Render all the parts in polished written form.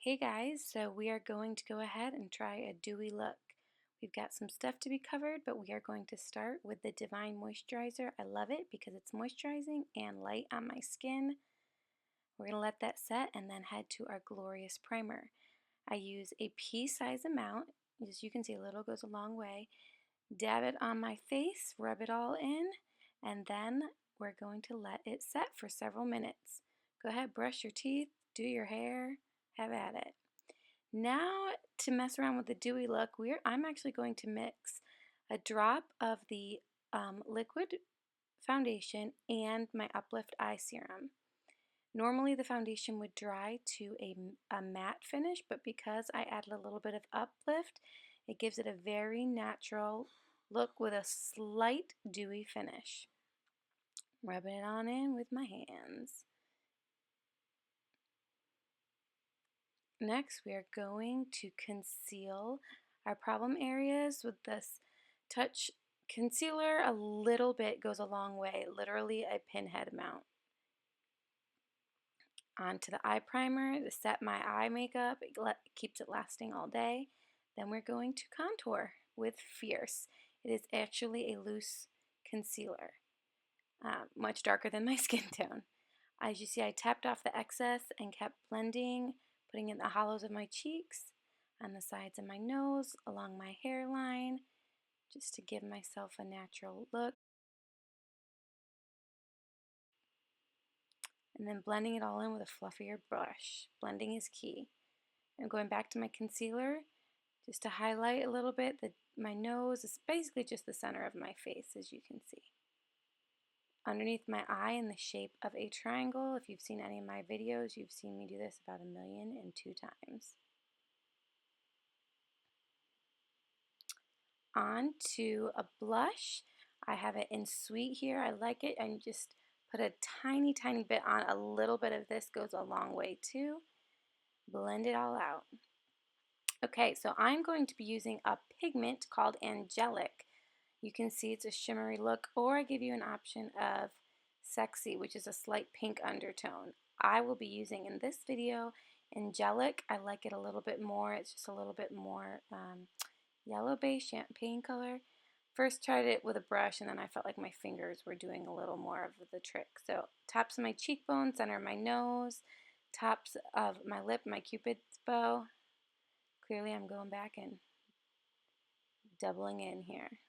Hey guys, so we are going to go ahead and try a dewy look. We've got some stuff to be covered, but we are going to start with the Divine Moisturizer. I love it because it's moisturizing and light on my skin. We're going to let that set and then head to our glorious primer. I use a pea-size amount. As you can see, a little goes a long way. Dab it on my face, rub it all in, and then we're going to let it set for several minutes. Go ahead, brush your teeth, do your hair, have at it. Now to mess around with the dewy look, I'm actually going to mix a drop of the liquid foundation and my Uplift Eye Serum. Normally the foundation would dry to a matte finish, but because I added a little bit of uplift, it gives it a very natural look with a slight dewy finish. Rubbing it on in with my hands. Next, we are going to conceal our problem areas with this Touch Concealer. A little bit goes a long way, literally a pinhead amount. Onto the eye primer to set my eye makeup. It keeps it lasting all day. Then we're going to contour with Fierce. It is actually a loose concealer, much darker than my skin tone. As you see, I tapped off the excess and kept blending, putting in the hollows of my cheeks, on the sides of my nose, along my hairline, just to give myself a natural look. And then blending it all in with a fluffier brush. Blending is key. I'm going back to my concealer just to highlight a little bit. My nose is basically just the center of my face, as you can see. Underneath my eye in the shape of a triangle. If you've seen any of my videos, you've seen me do this about 1,000,002 times. On to a blush. I have it in Sweet here. I like it, and just put a tiny, tiny bit on. A little bit of this goes a long way too. Blend it all out. Okay, so I'm going to be using a pigment called Angelic. You can see it's a shimmery look, or I give you an option of Sexy, which is a slight pink undertone. I will be using in this video Angelic. I like it a little bit more. It's just a little bit more yellow beige champagne color. First tried it with a brush, and then I felt like my fingers were doing a little more of the trick. So tops of my cheekbone, center of my nose, tops of my lip, my Cupid's bow. Clearly I'm going back and doubling in here.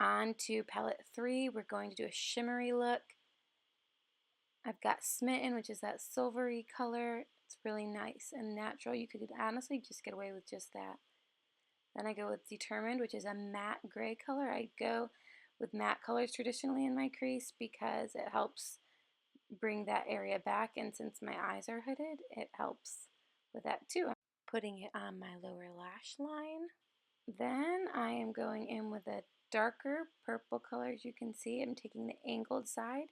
On to palette 3, we're going to do a shimmery look. I've got Smitten, which is that silvery color. It's really nice and natural. You could honestly just get away with just that. Then I go with Determined, which is a matte gray color. I go with matte colors traditionally in my crease because it helps bring that area back, and since my eyes are hooded, it helps with that too. I'm putting it on my lower lash line. Then I am going in with a darker purple color. As you can see, I'm taking the angled side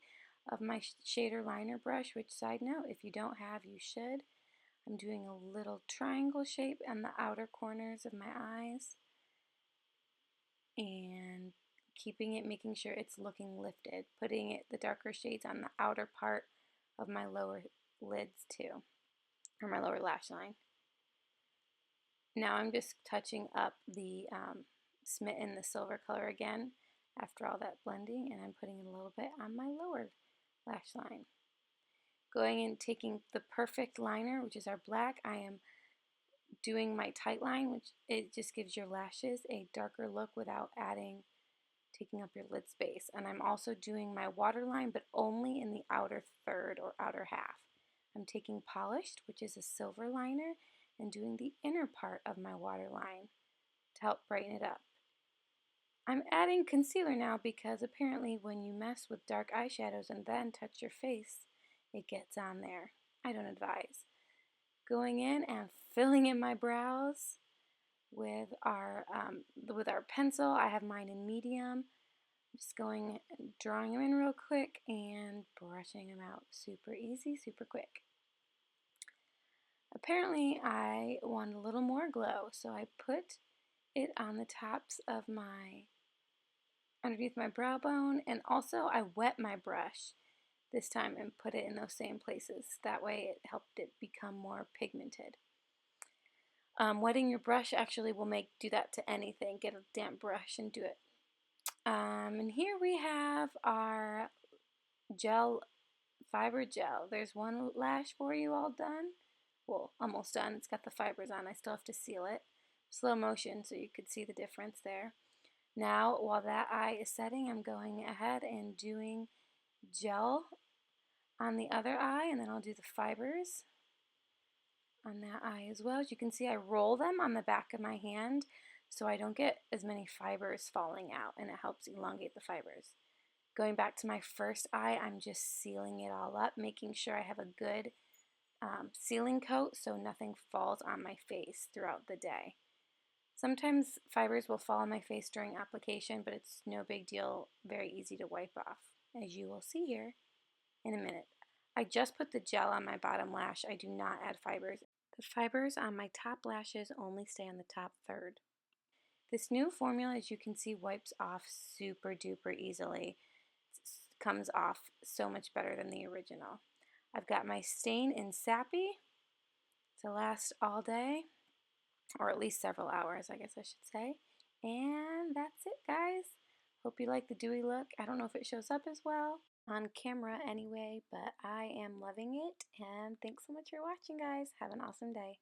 of my shader liner brush, which, side note, if you don't have, you should. I'm doing a little triangle shape on the outer corners of my eyes and keeping it, making sure it's looking lifted, putting it, the darker shades on the outer part of my lower lids too, or my lower lash line. Now I'm just touching up the Smitten, the silver color again after all that blending, and I'm putting it a little bit on my lower lash line. Going and taking the Perfect liner, which is our black, I am doing my tight line, which it just gives your lashes a darker look without taking up your lid space. And I'm also doing my waterline, but only in the outer third or outer half. I'm taking Polished, which is a silver liner, and doing the inner part of my waterline to help brighten it up. I'm adding concealer now because apparently when you mess with dark eyeshadows and then touch your face, it gets on there. I don't advise. Going in and filling in my brows with our pencil. I have mine in medium. I'm just going, drawing them in real quick and brushing them out. Super easy, super quick. Apparently I want a little more glow, so I put it on the tops of underneath my brow bone, and also I wet my brush. this time and put it in those same places. That way it helped it become more pigmented. Wetting your brush actually will do that to anything. Get a damp brush and do it. And here we have our gel, fiber gel. There's one lash for you all done. Well, almost done. It's got the fibers on. I still have to seal it. Slow motion so you could see the difference there. Now, while that eye is setting, I'm going ahead and doing gel on the other eye, and then I'll do the fibers on that eye as well. As you can see, I roll them on the back of my hand so I don't get as many fibers falling out, and it helps elongate the fibers. Going back to my first eye, I'm just sealing it all up, making sure I have a good sealing coat so nothing falls on my face throughout the day. Sometimes fibers will fall on my face during application, but it's no big deal, very easy to wipe off, as you will see here in a minute. I just put the gel on my bottom lash. I do not add fibers. The fibers on my top lashes only stay on the top third. This new formula, as you can see, wipes off super duper easily. It comes off so much better than the original. I've got my stain in Sappy to last all day, or at least several hours, I guess I should say. And that's it, guys. Hope you like the dewy look. I don't know if it shows up as well on camera anyway, but I am loving it. And thanks so much for watching, guys. Have an awesome day.